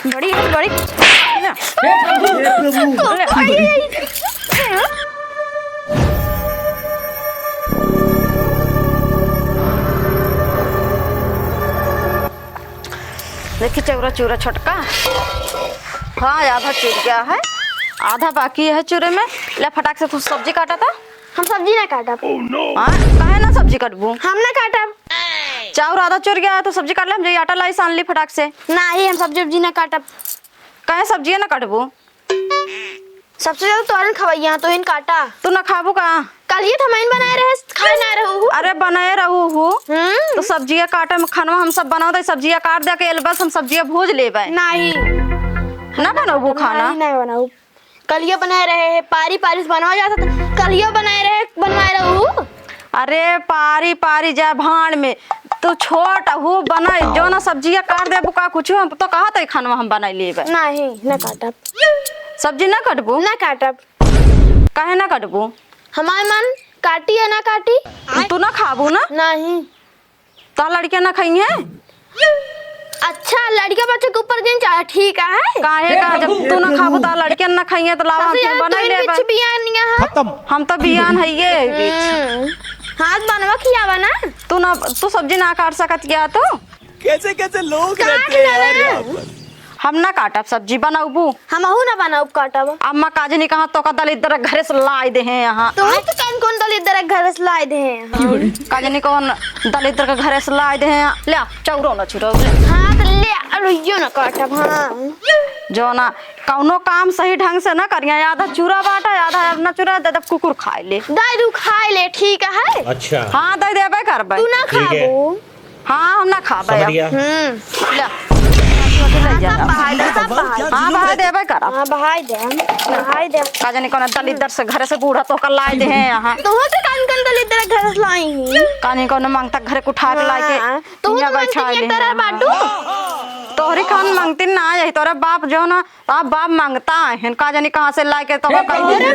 बड़ी है बड़ी। देखिए चौरा चूरा छोटका। हाँ आधा चूर गया है, आधा बाकी है चूरे में। ले फटाक से कुछ सब्जी काटा था। हम सब्जी ना काटब। हाँ काहे ना सब्जी काटबू? हम ना काटब। चाउर आधा चूर गया है तो सब्जी काट ले। हम जो आटा लाई सान ली फटाक से। नहीं हम सब्जी ना काटब। काहे सब्जी ना काटबू? सबसे ज्यादा तोरन खवैया तो इन काटा। तू ना खाबू का? कल ये थमाइन बनाए रहे खाए ना रहू। अरे बनाए रहू हूँ तो सब्जियां काटे में खाना हम सब बनाओ तो सब्जियां काट दे के बस हम सब्जियां भूज लेबे। नहीं ना बनाबू खाना? नहीं बनाऊ। कल ये बनाए रहे पारी पारी बनवा जाता था। कल ये बनवाए रहू। अरे पारी पारी जा भाण में तू छोट हूँ बनाई जो ना सब्जियां काट दे बुका कुछ हम तो कहा था खाना हम बनाई लेबे। नहीं ना काटब। सब्जी ना काटबू? ना काटब। काहे ना काटबू? हमारे मन काटी या ना काटी। तू ना खाबू ना? नहीं तो लड़कियां ना खाई है। अच्छा लड़का बच्चे के ऊपर दिन चाहे ठीक है। काहे का जब तू ना खाबू तो लड़कियां ना खाई है तो लावा हम बनाई लेबे। खत्म। हम तो बियान है ये हाथ बनवा खियावा ना। तू सब्जी ना काट सकत गया तो कैसे कैसे लोग रहते हैं यार यहाँ पर। हम ना काटब सब्जी बनाऊबू। हम ना बनाऊ काटब। अम्मा काज नहीं कहा तो का दल इधर घरे से लाई दे हैं यहाँ। तो कौन दल इधर घर से लाई दे हैं। काज नहीं कौन दल इधर का घरे से लाई दे हैं। ले चौरो ना छिरो हाँ तो ले अरुइयो ना काटब। हाँ जो ना कौनो काम सही ढंग से ना करिया। आधा चूरा बाटा आधा ना चूरा दे कुकुर खाए ले। दादू खाए ले ठीक है। अच्छा हाँ दे देबे करबे। तू ना खाबू। हाँ हम ना खाबे। ले सब हाँ देबे कर। हाँ बहाई दे काज नहीं कौन दल इधर से घरे से बूढ़ा तो कर लाई दे हैं यहाँ। तो हो तो कौन दल इधर घर से लाई ही। कानी कौन मांगता घरे उठा के लाई के तो यहाँ बैठा ले। तेरा बाटू तोहरी खान मांगती ना है तोरा बाप जो ना आप बाप मांगता है काज नहीं कहाँ से लाई के तो अरे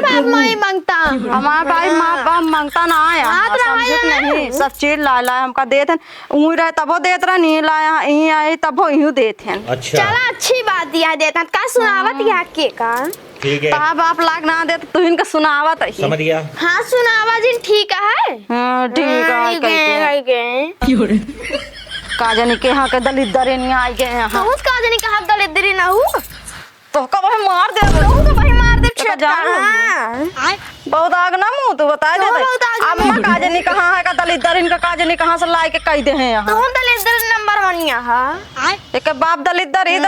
बाप माई मांगता। हमारा भाई माँ बाप मांगता ना है। समझत नहीं सब चीज ला ला हमका देते ऊँ रहे तबो देत रहे नहीं लाया यहीं आए तबो यूँ देते हैं। अच्छा चला अच्छी बात दिया देता का सुनावत यहाँ के का। ठीक है ताहा बाप लाग ना दे तू इनका सुनावत है। समझ गया। हाँ सुनावा जिन ठीक है। ठीक है काज नहीं के यहाँ के दलित दरे नहीं आई गए यहाँ। तो उस काज नहीं कहा दलित दरी ना हूँ तो कब मार दे तो भाई मार दे बहुत आग ना मुँह तू बता दे। अम्मा काज नहीं कहाँ है का दलित दर इनका काज नहीं कहाँ से लाई के कह दे हैं यहाँ। तो दलित दरी नंबर वनिया है। एक बाप दलित दरी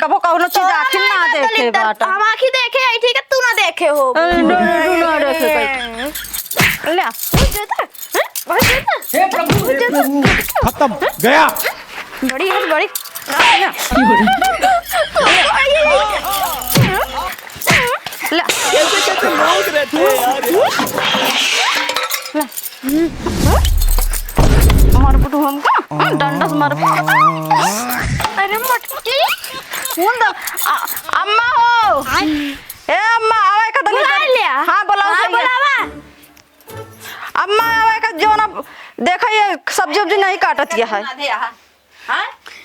कबो कौनो चीज आखिर ना देखे बाटा। हम आखिर देखे आई ठीक है तू ना देखे हो। ना देखे ले खत्म गया। बड़ी है बड़ी। कैसे कैसे लोग रहते हैं यार। मार पुटू हमका डंडा से मार। अरे मटकी अम्मा हो ए अम्मा आवे का बुला लिया। हाँ बुलावा अम्मा आवे का जो ना देखा ये सब्जी वब्जी नहीं काटती है।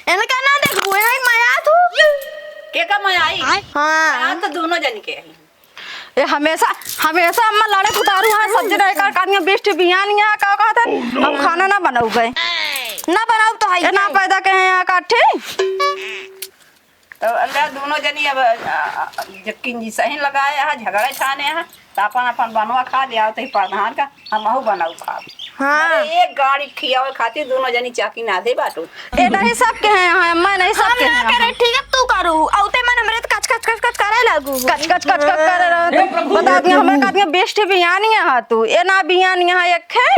इनका ना देख बुआ माया तू के का मैं आई। हाँ तो दोनों जन के आई। ये हमेशा अम्मा लड़े उतारू है सब्जी नहीं काटनी बेस्ट बियान यहाँ का कहता हम खाना ना बनाऊ गए ना बनाऊ तो है ना पैदा के यहाँ काटे तो अल्लाह दोनों जनी अब जक्किन जी सही लगाए है झगड़े ठाने है तो अपन बनवा खा लिया तो प्रधान का हमहू बनाऊ खा। हाँ एक गाड़ी खियावे खातिर दोनों जनी चाकी ना दे बाटू। ये नहीं सबके हैं यहाँ अम्मा नहीं सबके हैं करे ठीक है तू करू औते मन हमरे कच कच कच कच करे लागू कच कच कच कच कर रहे हो। बता दिया हमें का दिया बेस्ट बियान यहाँ तू ये ना बियान यहाँ एक है।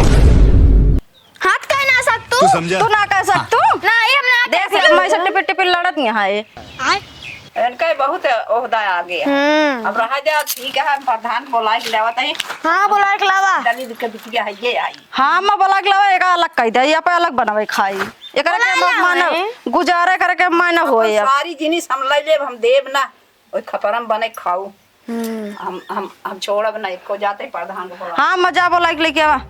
हाथ कह ना सकतू तू ना कह सकतू नहीं हम ना देख ले मैं सब टिपी टिपी लड़त यहाँ है। इनका बहुत ओहदा आ गया। अब रहा जा ठीक है प्रधान बोला के लावत है। हाँ बोला के लावा दलित के बिटिया है ये आई। हाँ मैं बोला के लावा एक अलग कह दे या पे अलग बनावे खाई एकरा के मानव गुजारे करके मानव होए। सारी जिनिस हम ले लेब हम देब ना ओई खतरम बने खाऊ। हम छोड़ब ना एको जाते प्रधान को बोला। हाँ मजा बोला के लेके आवा।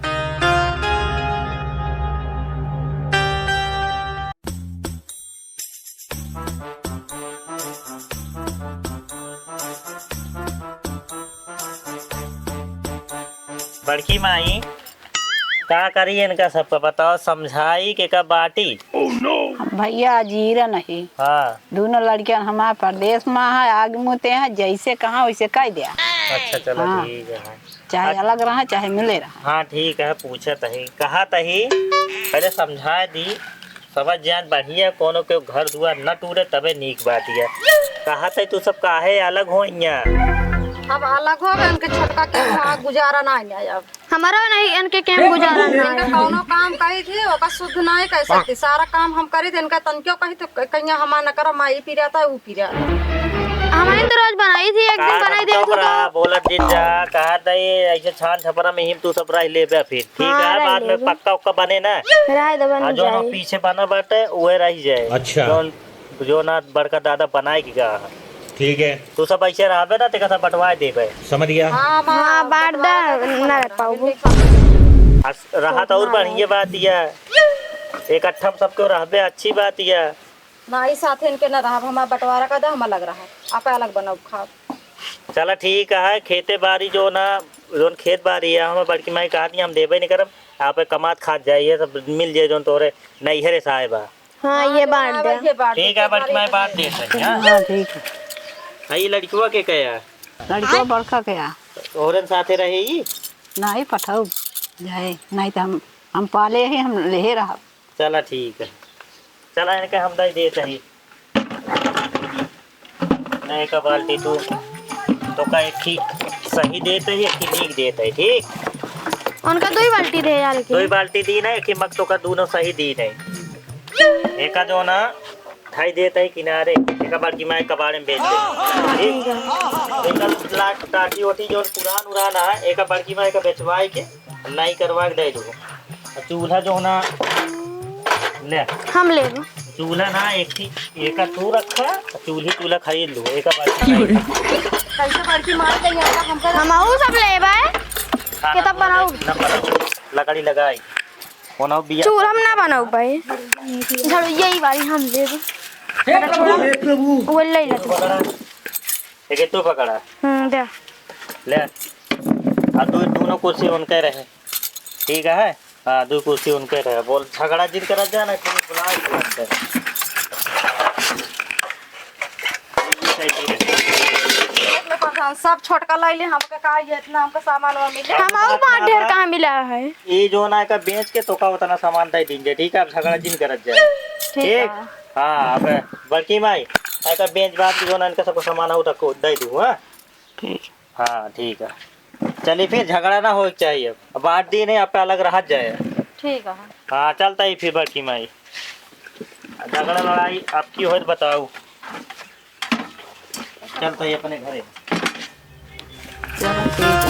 बड़की माई का करी इनका सबका बताओ, समझाई के का बाटी। भैया जीरा नहीं, हाँ दोनों लड़कियां हमारे प्रदेश में है, आगे मुते हैं, जैसे कहा वैसे कह दिया। अच्छा चलो हाँ। ठीक है। चाहे अलग रहा चाहे मिले रहा। हाँ ठीक है, पूछा तही कहा तही पहले समझा दी, समझ जान बढ़िया, कोनो के घर दुआर न टूटे तबे नीक बात है। कहा तही तू सब काहे अलग हो अब अलग हो गए, उनके छोटका के वहाँ गुजारा नहीं है। अब हमारा नहीं इनके कैम गुजारा इनका नहीं। कौनो काम कही थी ओका शुद्ध नहीं कह सकती, सारा काम हम करी थे। इनका तनक्यों कही तो कहीं हमारा न करो, माई पी रहा था वो पी रहा था। हमारी तो रोज बनाई थी, एक दिन बनाई थी तो बोलत दिन जा कहा तही ऐसे छान छपरा में ही तू सब रह ले फिर ठीक हाँ, है। रह बाद में लेबे। पक्का उक्का बने ना, राय दबन जो ना जाए। पीछे बना बाटे वह रह जाए। अच्छा। जो ना बड़का दादा बनाए की का ठीक है, तू सब ऐसे रहबे ना तेका सब बंटवा देबे। समझ गया। हाँ बांट दा ना रह पाऊँ। रहा तो और बढ़िया बात है, एक अट्ठम सबको रहबे अच्छी बात है। माई साथे इनके न रहा, हमारा बंटवारा का दो, हम अलग रहा, आप अलग बनाओ खाओ। चला ठीक है, खेते बाड़ी जो ना जोन खेत बाड़ी है हम बड़की माई कहा हम देबे नहीं करब, आप कमात खात जाइए सब मिल जाए जोन तोरे नहीं है रे साहेबा। हाँ ये बांट दे। ठीक है बड़की माई बात देते हैं। हाँ ठीक है। हई लड़कुआ के कया लड़कियों बड़का क्या औरन साथे रहे ही। नहीं पठाऊ जाए, नहीं तो हम पाले ही हम ले रहा। चला ठीक है, चला इनके हम दे देते ही नहीं का बाल्टी तू तो का एक ही सही देते ही, एक ही नीक देते है। ठीक उनका दो ही बाल्टी दे यार दो ही लेकिन। बाल्टी दी ना, एक ही मग तो का दोनों सही दी नहीं। एक का जो ना ढाई देता है किनारे, एक बड़की माई कबाड़े में बेच दे। ठीक एक लाख टाटी ओटी जो पुरान उरान है, एक बड़की माई का बेचवाए के नहीं करवा के दे दो। चूल्हा जो ना ले हम ले लो। चूल्हा ना एक ही एक तू रखा, चूल्हा खरीद लो। एक बड़की माई कैसे बड़की मार गई है हमको। हम आऊ सब ले बाय के तब बनाऊ। ना बनाओ, लकड़ी लगाई होना बिया चूर हम ना बनाऊ भाई, चलो यही वाली हम ले दो। वो ले ले तू। पकड़ा एक तू पकड़ा दे। ले अब दोनों कुर्सी उनके रहे। ठीक है, हाँ दो कुर्सी उनके रहे। बोल झगड़ा जिन करा जाना बुला सब छोटका लाई ले, हमका का ये इतना हमका सामान वामान मिले। हम आऊ बांट ढेर कहाँ मिला है। ये जो ना का बेच के तो का उतना सामान दे दीजिए। ठीक है, अब झगड़ा जिन करत जाए। ठीक हाँ, अब बड़की माई ऐसा बेच बात जो ना इनका सबको सामान हो तक दे दूँ। हाँ ठीक। हाँ ठीक है, चलिए फिर झगड़ा ना हो चाहिए, अब बांट दी नहीं आप अलग रह जाए। ठीक है। हाँ चलता ही फिर बड़की माई, झगड़ा लड़ाई आपकी हो तो बताओ। चलता ही अपने घरे। चलो ठीक है।